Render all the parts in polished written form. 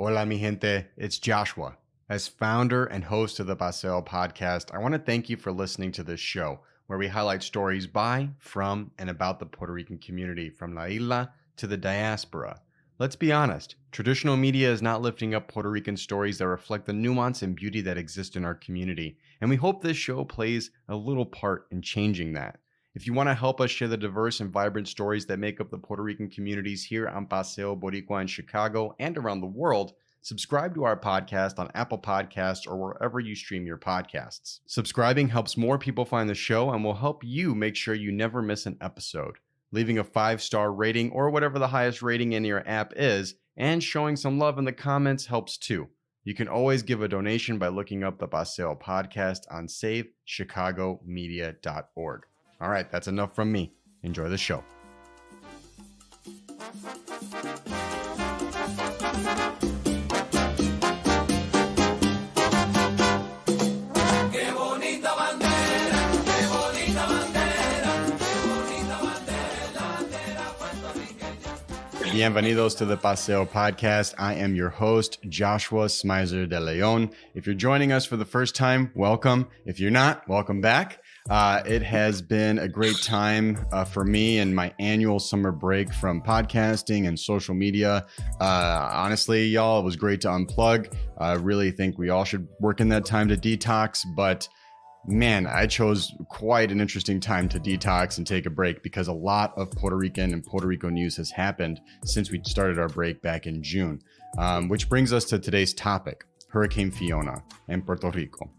Hola, mi gente. It's Joshua. As founder and host of the Paseo podcast, I want to thank you for listening to this show, where we highlight stories by, from, and about the Puerto Rican community, from La Isla to the diaspora. Let's be honest, traditional media is not lifting up Puerto Rican stories that reflect the nuance and beauty that exist in our community, and we hope this show plays a little part in changing that. If you want to help us share the diverse and vibrant stories that make up the Puerto Rican communities here on Paseo Boricua in Chicago and around the world, subscribe to our podcast on Apple Podcasts or wherever you stream your podcasts. Subscribing helps more people find the show and will help you make sure you never miss an episode. Leaving a 5-star rating or whatever the highest rating in your app is, and showing some love in the comments helps too. You can always give a donation by looking up the Paseo podcast on SaveChicagoMedia.org. All right, that's enough from me. Enjoy the show. Bienvenidos to the Paseo podcast. I am your host, Joshua Smizer de Leon. If you're joining us for the first time, welcome. If you're not, welcome back. It has been a great time for me and my annual summer break from podcasting and social media. Honestly, y'all, it was great to unplug. I really think we all should work in that time to detox, but man, I chose quite an interesting time to detox and take a break because a lot of Puerto Rican and Puerto Rico news has happened since we started our break back in June, which brings us to today's topic, Hurricane Fiona in Puerto Rico.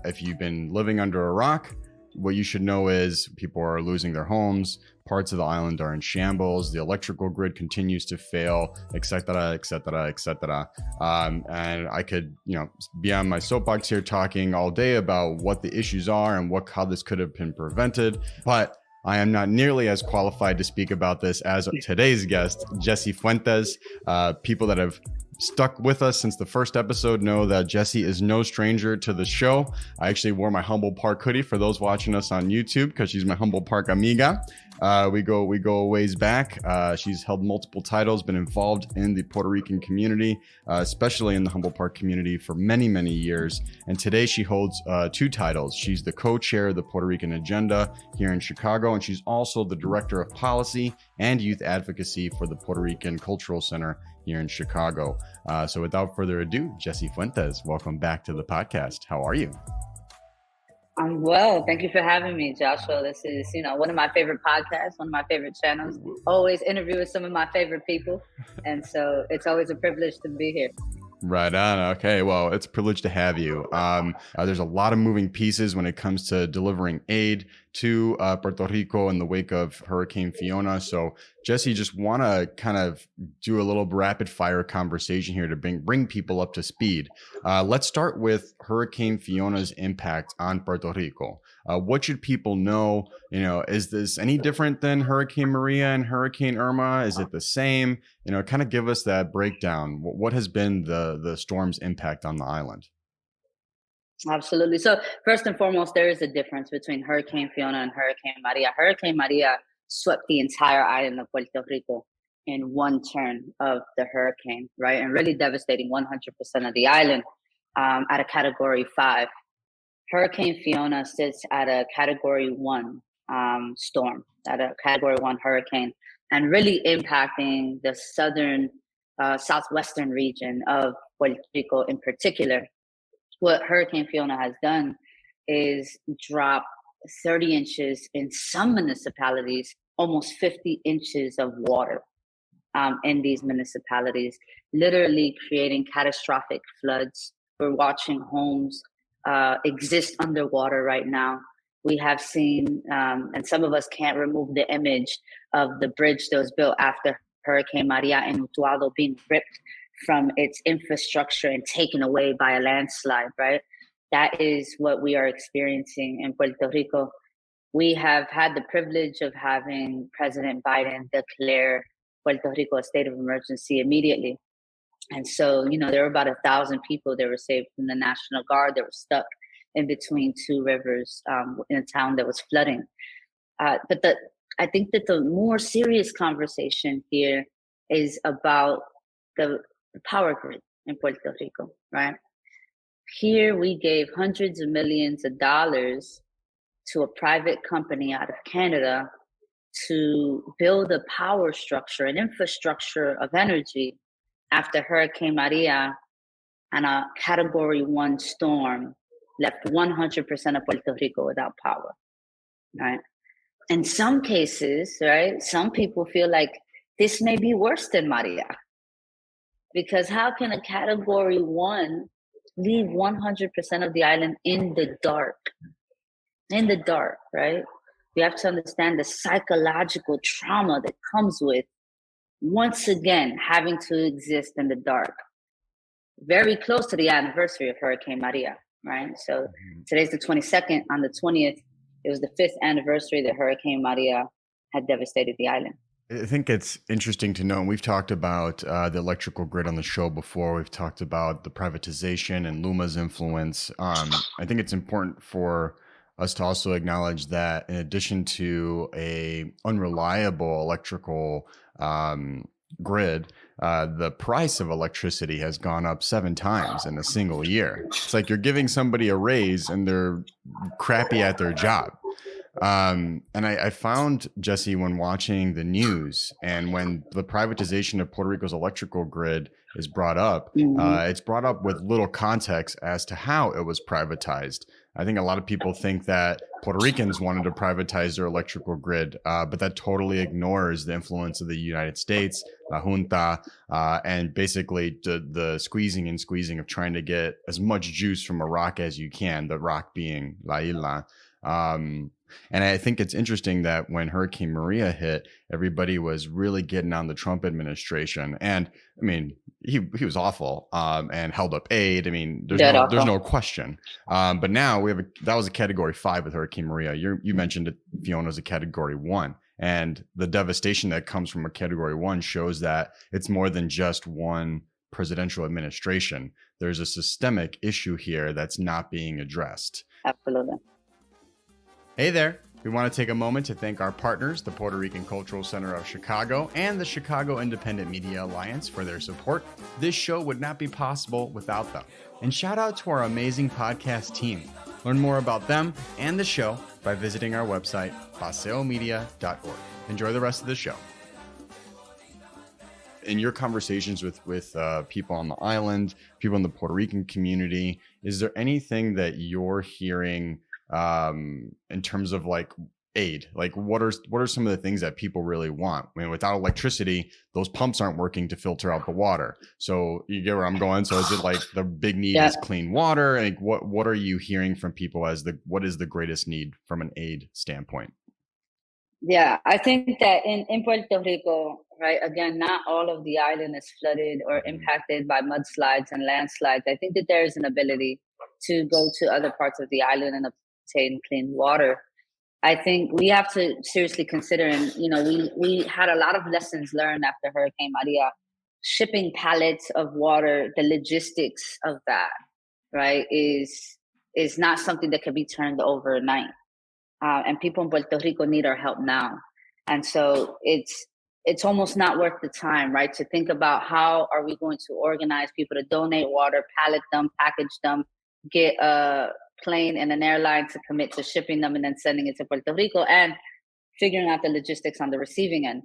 If you've been living under a rock, what you should know is people are losing their homes. Parts of the island are in shambles. The electrical grid continues to fail, etc., etc., etc. And I could, be on my soapbox here talking all day about what the issues are and how this could have been prevented. But I am not nearly as qualified to speak about this as today's guest, Jessie Fuentes. People that have stuck with us since the first episode know that Jessie is no stranger to the show. I actually wore my Humble Park hoodie for those watching us on YouTube because she's my Humble Park amiga. We go a ways back. She's held multiple titles, been involved in the Puerto Rican community, especially in the Humble Park community for many, many years. And today she holds 2 titles. She's the co-chair of the Puerto Rican Agenda here in Chicago, and she's also the director of policy and youth advocacy for the Puerto Rican Cultural Center here in Chicago. So without further ado, Jessie Fuentes, welcome back to the podcast. How are you? I'm well. Thank you for having me, Joshua. This is, one of my favorite podcasts, one of my favorite channels. Always interview with some of my favorite people. And so it's always a privilege to be here. Right on. Okay. Well, it's a privilege to have you. There's a lot of moving pieces when it comes to delivering aid to Puerto Rico in the wake of Hurricane Fiona. So, Jessie, just want to kind of do a little rapid fire conversation here to bring people up to speed. Let's start with Hurricane Fiona's impact on Puerto Rico. What should people know? Is this any different than Hurricane Maria and Hurricane Irma? Is it the same? Kind of give us that breakdown. What has been the storm's impact on the island? Absolutely. So first and foremost, there is a difference between Hurricane Fiona and Hurricane Maria. Hurricane Maria swept the entire island of Puerto Rico in one turn of the hurricane, right? And really devastating 100% of the island at a Category 5. Hurricane Fiona sits at a Category 1 storm, at a Category 1 hurricane, and really impacting the southwestern region of Puerto Rico in particular. What Hurricane Fiona has done is drop 30 inches in some municipalities, almost 50 inches of water in these municipalities, literally creating catastrophic floods. We're watching homes exist underwater right now. We have seen, and some of us can't remove the image of the bridge that was built after Hurricane Maria in Utuado being ripped from its infrastructure and taken away by a landslide, right? That is what we are experiencing in Puerto Rico. We have had the privilege of having President Biden declare Puerto Rico a state of emergency immediately. And so, there were about 1,000 people that were saved from the National Guard that were stuck in between 2 rivers in a town that was flooding. But I think that the more serious conversation here is about the power grid in Puerto Rico, right? Here we gave hundreds of millions of dollars to a private company out of Canada to build a power structure, an infrastructure of energy after Hurricane Maria and a Category 1 storm left 100% of Puerto Rico without power, right? In some cases, right, some people feel like this may be worse than Maria, because how can a Category 1 leave 100% of the island in the dark? In the dark, right? We have to understand the psychological trauma that comes with, once again, having to exist in the dark. Very close to the anniversary of Hurricane Maria, right? So today's the 22nd. On the 20th, it was the 5th anniversary that Hurricane Maria had devastated the island. I think it's interesting to know, and we've talked about the electrical grid on the show before. We've talked about the privatization and Luma's influence. I think it's important for us to also acknowledge that in addition to a unreliable electrical grid, the price of electricity has gone up 7 times in a single year. It's like you're giving somebody a raise and they're crappy at their job. And I found, Jessie, when watching the news and when the privatization of Puerto Rico's electrical grid is brought up, it's brought up with little context as to how it was privatized. I think a lot of people think that Puerto Ricans wanted to privatize their electrical grid, but that totally ignores the influence of the United States, La Junta, and basically the squeezing and squeezing of trying to get as much juice from a rock as you can, the rock being La Isla. And I think it's interesting that when Hurricane Maria hit, everybody was really getting on the Trump administration. And I mean, he was awful and held up aid. I mean, there's no question. But now that was a Category 5 with Hurricane Maria. You mentioned it, Fiona, was a Category 1. And the devastation that comes from a Category 1 shows that it's more than just one presidential administration. There's a systemic issue here that's not being addressed. Absolutely. Hey there. We want to take a moment to thank our partners, the Puerto Rican Cultural Center of Chicago and the Chicago Independent Media Alliance, for their support. This show would not be possible without them. And shout out to our amazing podcast team. Learn more about them and the show by visiting our website, paseomedia.org. Enjoy the rest of the show. In your conversations with people on the island, people in the Puerto Rican community, is there anything that you're hearing in terms of like aid? Like what are some of the things that people really want? I mean, without electricity, those pumps aren't working to filter out the water. So you get where I'm going. So is it like the big need is clean water? And what are you hearing from people as what is the greatest need from an aid standpoint? Yeah, I think that in Puerto Rico, right, again, not all of the island is flooded or impacted by mudslides and landslides. I think that there is an ability to go to other parts of the island and obtain clean water. I think we have to seriously consider, and we had a lot of lessons learned after Hurricane Maria. Shipping pallets of water, the logistics of that, right, is not something that can be turned overnight. And people in Puerto Rico need our help now. And so it's almost not worth the time, right, to think about how are we going to organize people to donate water, pallet them, package them, get a plane and an airline to commit to shipping them and then sending it to Puerto Rico, and figuring out the logistics on the receiving end.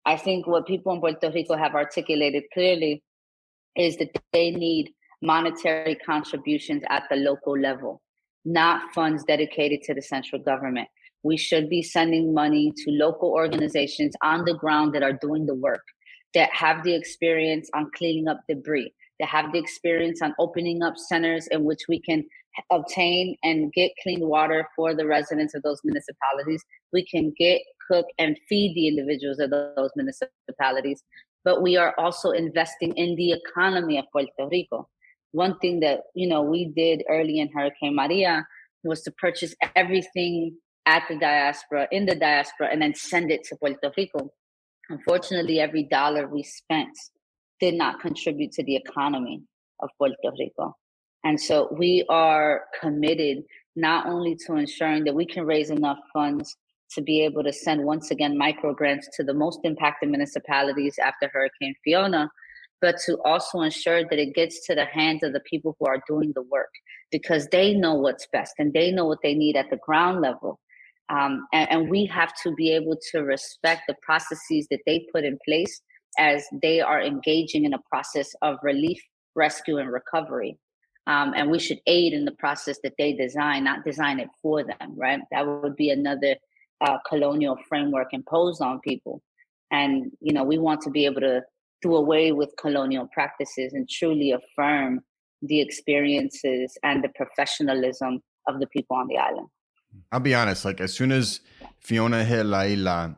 I think what people in Puerto Rico have articulated clearly is that they need monetary contributions at the local level, not funds dedicated to the central government. We should be sending money to local organizations on the ground that are doing the work, that have the experience on cleaning up debris, that have the experience on opening up centers in which we can obtain and get clean water for the residents of those municipalities. We can get, cook, and feed the individuals of those municipalities. But we are also investing in the economy of Puerto Rico. One thing that we did early in Hurricane Maria was to purchase everything at the diaspora, in the diaspora, and then send it to Puerto Rico. Unfortunately, every dollar we spent did not contribute to the economy of Puerto Rico. And so we are committed not only to ensuring that we can raise enough funds to be able to send, once again, micro grants to the most impacted municipalities after Hurricane Fiona, but to also ensure that it gets to the hands of the people who are doing the work, because they know what's best and they know what they need at the ground level. And we have to be able to respect the processes that they put in place as they are engaging in a process of relief, rescue, and recovery. And we should aid in the process that they design, not design it for them, right? That would be another colonial framework imposed on people. And, we want to be able to do away with colonial practices and truly affirm the experiences and the professionalism of the people on the island. I'll be honest, like as soon as Fiona hit La Isla,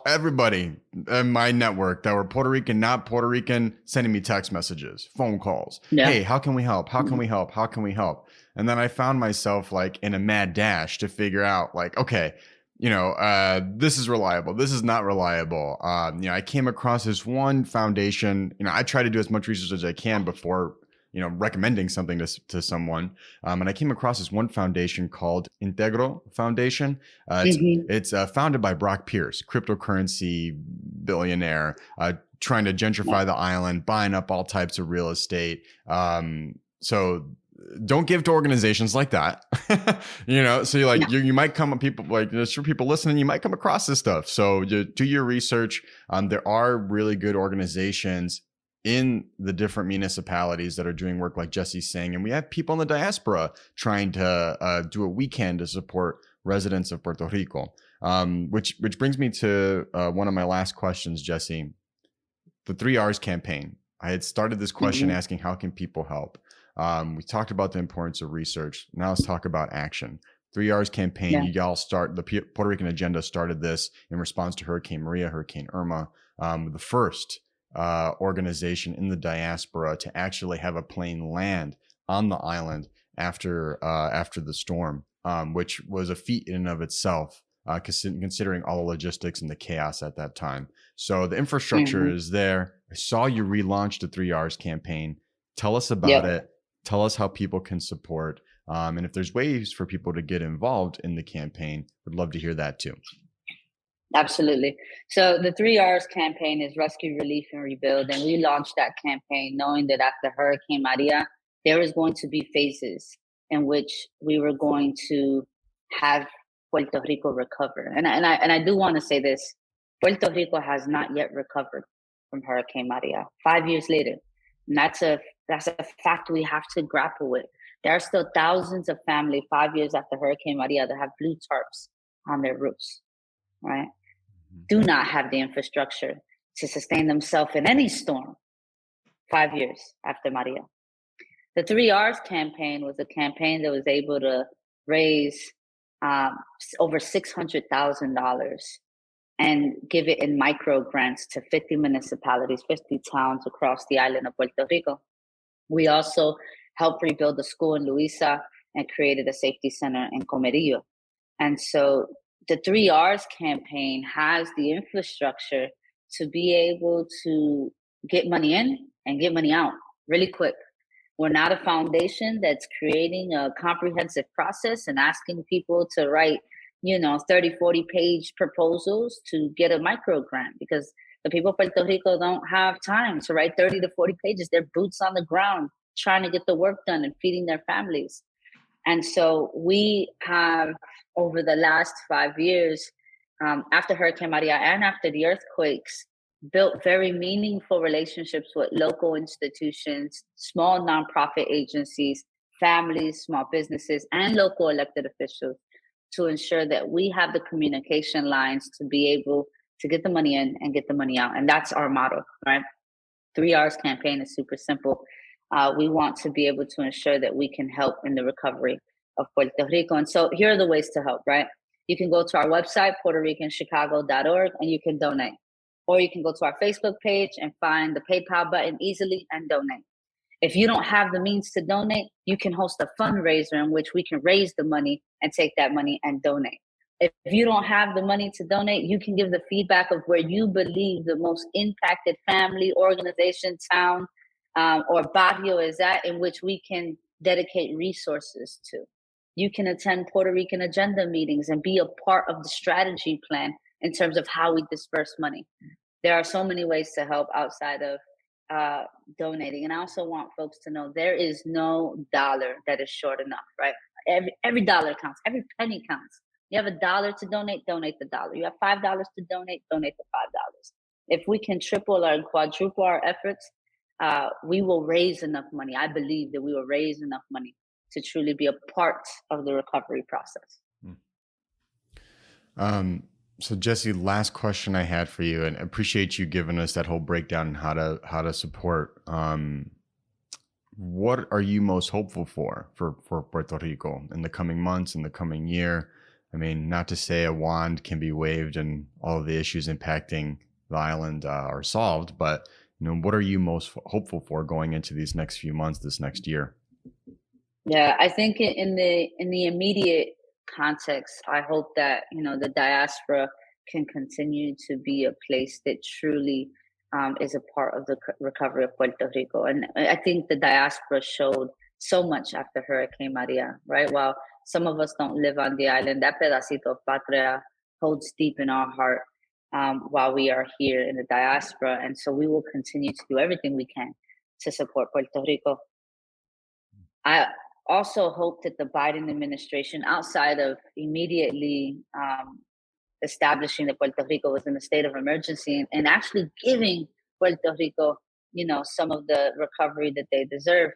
everybody in my network that were Puerto Rican, not Puerto Rican, sending me text messages, phone calls. Yeah. Hey, how can we help? How can we help? How can we help? And then I found myself like in a mad dash to figure out like, okay, this is reliable. This is not reliable. I came across this one foundation. I try to do as much research as I can before recommending something to someone. And I came across this one foundation called Integro Foundation. It's founded by Brock Pierce, cryptocurrency billionaire, trying to gentrify the island, buying up all types of real estate. So don't give to organizations like that. So you might come up, people like there's sure people listening, you might come across this stuff. So you do your research. There are really good organizations in the different municipalities that are doing work like Jessie's saying. And we have people in the diaspora trying to do what we can to support residents of Puerto Rico. Which brings me to one of my last questions, Jessie. The 3 R's campaign. I had started this question asking, how can people help? We talked about the importance of research. Now let's talk about action. 3 R's campaign. You all start, the Puerto Rican Agenda started this in response to Hurricane Maria, Hurricane Irma, the first organization in the diaspora to actually have a plane land on the island after the storm, which was a feat in and of itself, considering all the logistics and the chaos at that time. So the infrastructure is there. I saw you relaunched the 3 R's campaign. Tell us about it. Tell us how people can support. And if there's ways for people to get involved in the campaign, would love to hear that too. Absolutely. So the 3 R's campaign is Rescue, Relief, and Rebuild. And we launched that campaign knowing that after Hurricane Maria, there was going to be phases in which we were going to have Puerto Rico recover. And I do want to say this, Puerto Rico has not yet recovered from Hurricane Maria 5 years later. And that's a fact we have to grapple with. There are still thousands of families 5 years after Hurricane Maria that have blue tarps on their roofs, right? Do not have the infrastructure to sustain themselves in any storm 5 years after Maria. The 3 R's campaign was a campaign that was able to raise over $600,000 and give it in micro grants to 50 municipalities, 50 towns across the island of Puerto Rico. We also helped rebuild a school in Luisa and created a safety center in Comerillo. And so the 3 R's campaign has the infrastructure to be able to get money in and get money out really quick. We're not a foundation that's creating a comprehensive process and asking people to write, 30, 40 page proposals to get a micro grant, because the people of Puerto Rico don't have time to write 30 to 40 pages. They're boots on the ground trying to get the work done and feeding their families. And so we have, over the last 5 years, after Hurricane Maria and after the earthquakes, built very meaningful relationships with local institutions, small nonprofit agencies, families, small businesses, and local elected officials to ensure that we have the communication lines to be able to get the money in and get the money out. And that's our motto, right? 3 R's campaign is super simple. We want to be able to ensure that we can help in the recovery of Puerto Rico. And so here are the ways to help, right? You can go to our website, PuertoRicanChicago.org, and you can donate. Or you can go to our Facebook page and find the PayPal button easily and donate. If you don't have the means to donate, you can host a fundraiser in which we can raise the money and take that money and donate. If you don't have the money to donate, you can give the feedback of where you believe the most impacted family, organization, town, or barrio is at, in which we can dedicate resources to. You can attend Puerto Rican Agenda meetings and be a part of the strategy plan in terms of how we disperse money. There are so many ways to help outside of donating. And I also want folks to know there is no dollar that is short enough, right? Every dollar counts, every penny counts. You have $1 to donate, donate the dollar. You have $5 to donate, donate the $5. If we can triple or quadruple our efforts, we will raise enough money. I believe that we will raise enough money to truly be a part of the recovery process. So Jessie, last question I had for you, and appreciate you giving us that whole breakdown on how to support. What are you most hopeful for Puerto Rico in the coming months, in the coming year? I mean, not to say a wand can be waved and all of the issues impacting the island are solved, but what are you most hopeful for going into these next few months, this next year? Yeah, I think in the immediate context, I hope that the diaspora can continue to be a place that truly is a part of the recovery of Puerto Rico. And I think the diaspora showed so much after Hurricane Maria, right? While some of us don't live on the island, that pedacito of patria holds deep in our heart while we are here in the diaspora. And so we will continue to do everything we can to support Puerto Rico. I also hope that the Biden administration, outside of immediately establishing that Puerto Rico was in a state of emergency and actually giving Puerto Rico, some of the recovery that they deserve,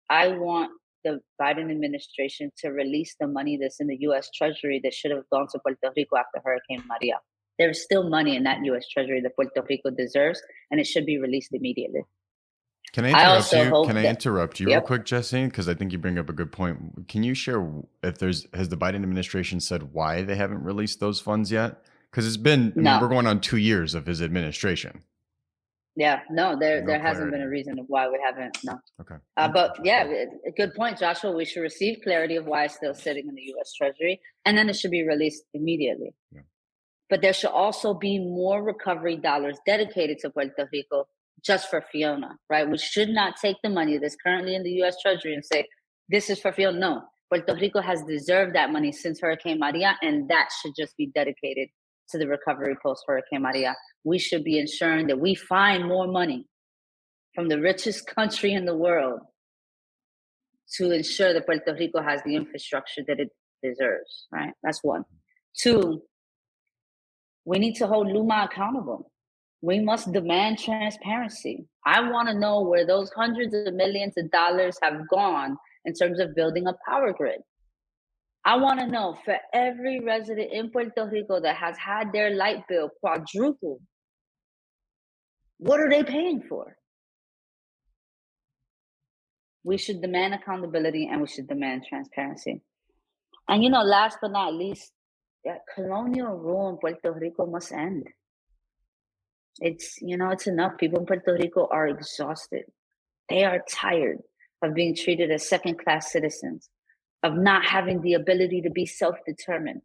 I want the Biden administration to release the money that's in the U.S. Treasury that should have gone to Puerto Rico after Hurricane Maria. There's still money in that U.S. Treasury that Puerto Rico deserves, and it should be released immediately. Can I interrupt you? Can I interrupt you real quick, Jessie? Because I think you bring up a good point. Can you share if has the Biden administration said why they haven't released those funds yet? Because it's been, we're going on 2 years of his administration. Yeah, no, there hasn't been a reason of why we haven't. No. Okay. But yeah, a good point, Joshua. We should receive clarity of why it's still sitting in the U.S. Treasury, and then it should be released immediately. Yeah. But there should also be more recovery dollars dedicated to Puerto Rico just for Fiona, right? We should not take the money that's currently in the U.S. Treasury and say, this is for Fiona. No, Puerto Rico has deserved that money since Hurricane Maria, and that should just be dedicated to the recovery post-Hurricane Maria. We should be ensuring that we find more money from the richest country in the world to ensure that Puerto Rico has the infrastructure that it deserves, right? That's one. Two, we need to hold Luma accountable. We must demand transparency. I want to know where those hundreds of millions of dollars have gone in terms of building a power grid. I want to know for every resident in Puerto Rico that has had their light bill quadrupled, what are they paying for? We should demand accountability and we should demand transparency. And last but not least, colonial rule in Puerto Rico must end. It's enough. People in Puerto Rico are exhausted. They are tired of being treated as second-class citizens, of not having the ability to be self-determined,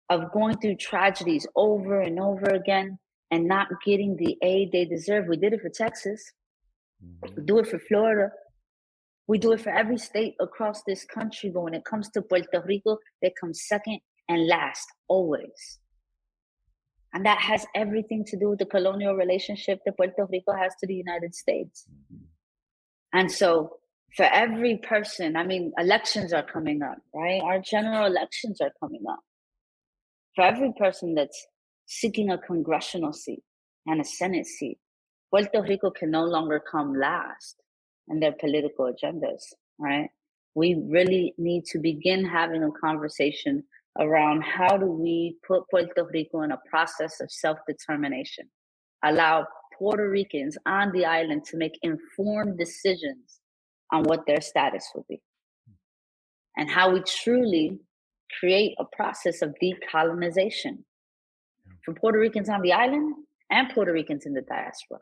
of going through tragedies over and over again and not getting the aid they deserve. We did it for Texas. We do it for Florida. We do it for every state across this country. But when it comes to Puerto Rico, they come second and last, always. And that has everything to do with the colonial relationship that Puerto Rico has to the United States. And so for every person, elections are coming up, right? Our general elections are coming up. For every person that's seeking a congressional seat and a Senate seat, Puerto Rico can no longer come last in their political agendas, right? We really need to begin having a conversation around how do we put Puerto Rico in a process of self-determination, allow Puerto Ricans on the island to make informed decisions on what their status will be, and how we truly create a process of decolonization for Puerto Ricans on the island and Puerto Ricans in the diaspora.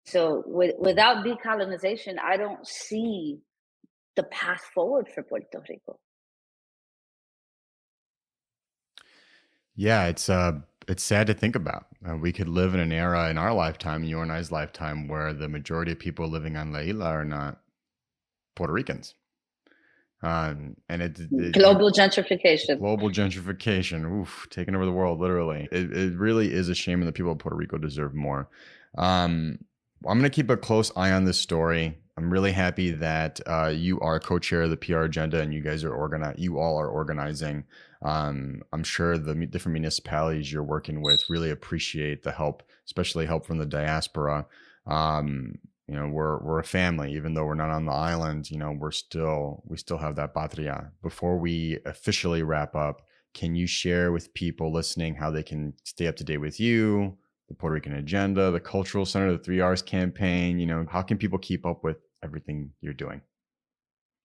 So without decolonization, I don't see the path forward for Puerto Rico. Yeah, it's sad to think about. We could live in an era in our lifetime, in your and I's lifetime, where the majority of people living on La Isla are not Puerto Ricans. And it's global gentrification. Global gentrification, taking over the world, literally. It really is a shame, and the people of Puerto Rico deserve more. I'm going to keep a close eye on this story. I'm really happy that you are co-chair of the PR agenda and you guys are you all are organizing. I'm sure the different municipalities you're working with really appreciate the help, especially help from the diaspora. We're a family, even though we're not on the island, we still have that patria. Before we officially wrap up, can you share with people listening how they can stay up to date with you, the Puerto Rican agenda, the cultural center, the 3Rs campaign? How can people keep up with everything you're doing?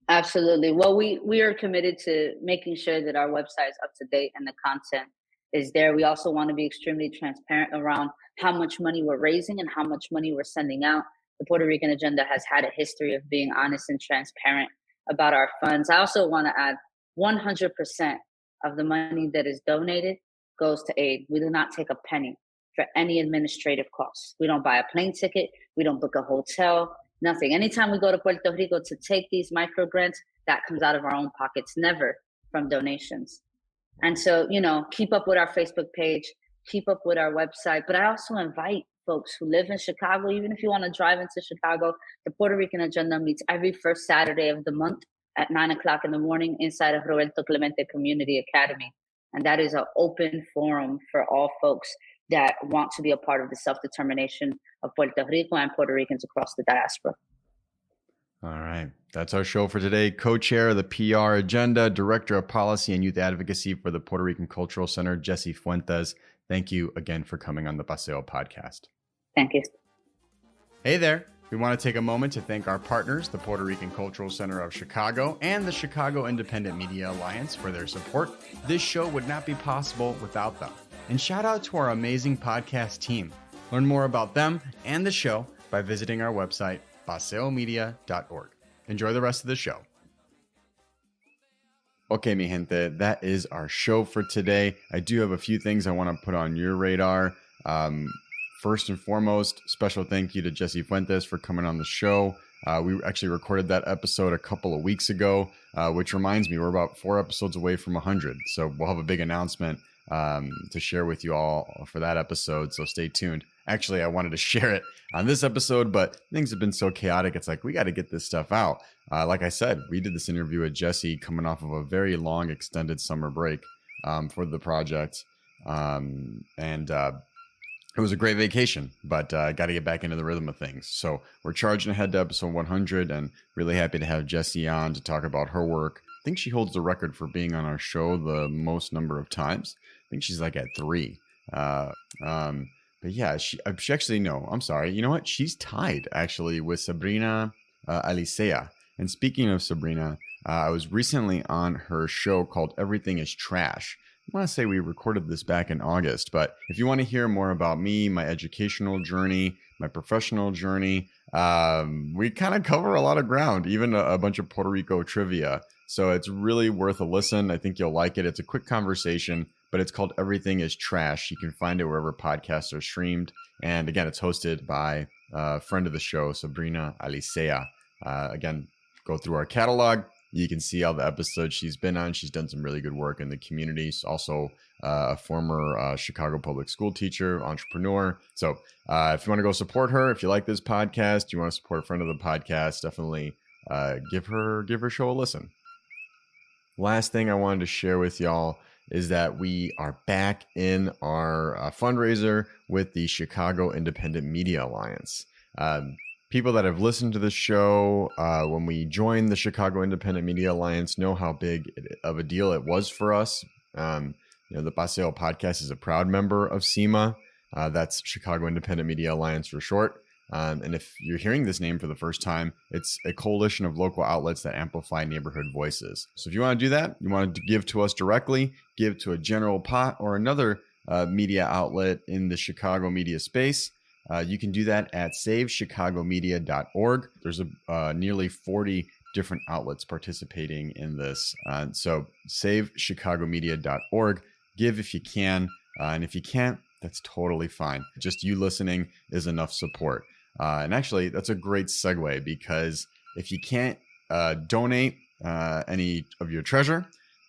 Absolutely. Well, we are committed to making sure that our website is up to date and the content is there. We also want to be extremely transparent around how much money we're raising and how much money we're sending out. The Puerto Rican agenda has had a history of being honest and transparent about our funds. I also want to add 100% of the money that is donated goes to aid. We do not take a penny for any administrative costs. We don't buy a plane ticket. We don't book a hotel. Nothing. Anytime we go to Puerto Rico to take these micro grants, that comes out of our own pockets, never from donations. And so, keep up with our Facebook page, keep up with our website. But I also invite folks who live in Chicago, even if you want to drive into Chicago, the Puerto Rican agenda meets every first Saturday of the month at 9:00 in the morning inside of Roberto Clemente Community Academy. And that is an open forum for all folks that want to be a part of the self-determination of Puerto Rico and Puerto Ricans across the diaspora. All right. That's our show for today. Co-chair of the PR agenda, director of policy and youth advocacy for the Puerto Rican Cultural Center, Jessie Fuentes. Thank you again for coming on the Paseo podcast. Thank you. Hey there. We want to take a moment to thank our partners, the Puerto Rican Cultural Center of Chicago and the Chicago Independent Media Alliance, for their support. This show would not be possible without them. And shout out to our amazing podcast team. Learn more about them and the show by visiting our website, paseomedia.org. Enjoy the rest of the show. Okay, mi gente, that is our show for today. I do have a few things I want to put on your radar. First and foremost, special thank you to Jessie Fuentes for coming on the show. We actually recorded that episode a couple of weeks ago, which reminds me, we're about 4 episodes away from 100. So we'll have a big announcement to share with you all for that episode. So stay tuned. Actually, I wanted to share it on this episode, but things have been so chaotic. It's like, we got to get this stuff out. Like I said, we did this interview with Jessie coming off of a very long extended summer break for the project. It was a great vacation, but got to get back into the rhythm of things. So we're charging ahead to episode 100 and really happy to have Jessie on to talk about her work. I think she holds the record for being on our show the most number of times. I think she's like at 3. But yeah, she actually, no, I'm sorry. You know what? She's tied actually with Sabrina Alicea. And speaking of Sabrina, I was recently on her show called Everything is Trash. I want to say we recorded this back in August, but if you want to hear more about me, my educational journey, my professional journey, we kind of cover a lot of ground, even a bunch of Puerto Rico trivia. So it's really worth a listen. I think you'll like it. It's a quick conversation, but it's called Everything is Trash. You can find it wherever podcasts are streamed. And again, it's hosted by a friend of the show, Sabrina Alicea. Again, go through our catalog. You can see all the episodes she's been on. She's done some really good work in the community. She's also a former Chicago public school teacher, entrepreneur. So if you want to go support her, if you like this podcast, you want to support a friend of the podcast, definitely give her show a listen. Last thing I wanted to share with y'all is that we are back in our fundraiser with the Chicago Independent Media Alliance. People that have listened to this show when we joined the Chicago Independent Media Alliance know how big of a deal it was for us. The Paseo podcast is a proud member of CIMA. That's Chicago Independent Media Alliance for short. And if you're hearing this name for the first time, it's a coalition of local outlets that amplify neighborhood voices. So if you want to do that, you want to give to us directly, give to a general pot or another media outlet in the Chicago media space, you can do that at savechicagomedia.org. There's nearly 40 different outlets participating in this. So savechicagomedia.org. Give if you can. And if you can't, that's totally fine. Just you listening is enough support. And actually, that's a great segue, because if you can't donate any of your treasure,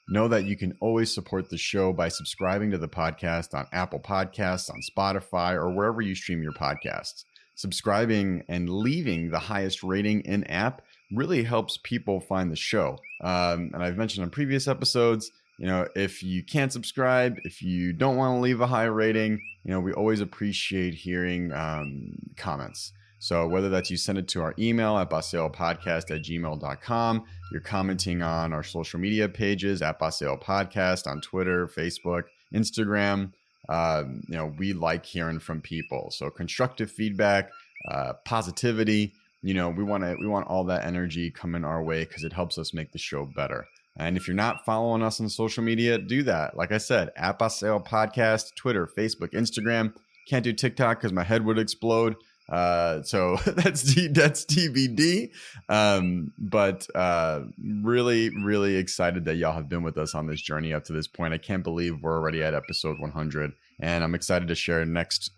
know that you can always support the show by subscribing to the podcast on Apple Podcasts, on Spotify, or wherever you stream your podcasts. subscribing and leaving the highest rating in app really helps people find the show. And I've mentioned in previous episodes, if you can't subscribe, if you don't want to leave a high rating, we always appreciate hearing comments. So whether that's you send it to our email at paseopodcast@gmail.com, you're commenting on our social media pages at Paseo Podcast on Twitter, Facebook, Instagram. We like hearing from people. So constructive feedback, positivity, we want all that energy coming our way because it helps us make the show better. And if you're not following us on social media, do that. Like I said, at Paseo Podcast, Twitter, Facebook, Instagram. Can't do TikTok because my head would explode. So that's TBD. But really, really excited that y'all have been with us on this journey up to this point. I can't believe we're already at episode 100. And I'm excited to share the next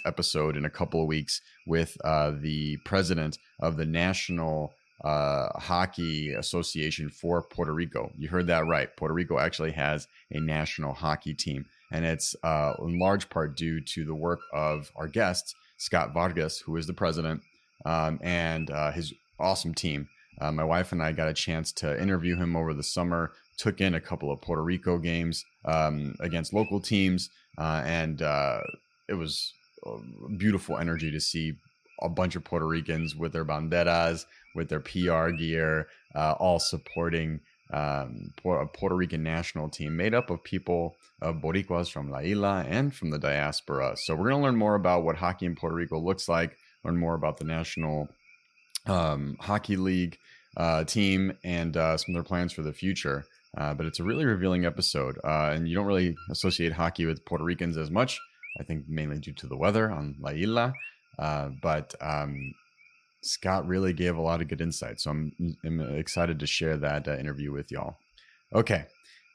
episode in a couple of weeks with the president of the National Hockey Association for Puerto Rico. You heard that right. Puerto Rico actually has a national hockey team, and it's in large part due to the work of our guest, Scott Vargas, who is the president, and his awesome team. My wife and I got a chance to interview him over the summer, took in a couple of Puerto Rico games against local teams, and it was beautiful energy to see a bunch of Puerto Ricans with their banderas, with their PR gear, all supporting a Puerto Rican national team made up of people of Boricuas from La Isla and from the diaspora. So we're going to learn more about what hockey in Puerto Rico looks like, learn more about the National Hockey League team and some of their plans for the future. But it's a really revealing episode. And you don't really associate hockey with Puerto Ricans as much, I think mainly due to the weather on La Isla. But Scott really gave a lot of good insight. So I'm excited to share that interview with y'all. Okay,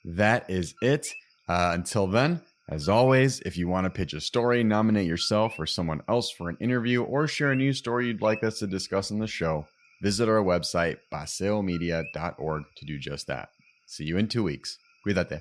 that is it. Until then, as always, if you want to pitch a story, nominate yourself or someone else for an interview, or share a news story you'd like us to discuss on the show, visit our website, paseomedia.org, to do just that. See you in 2 weeks. Cuídate.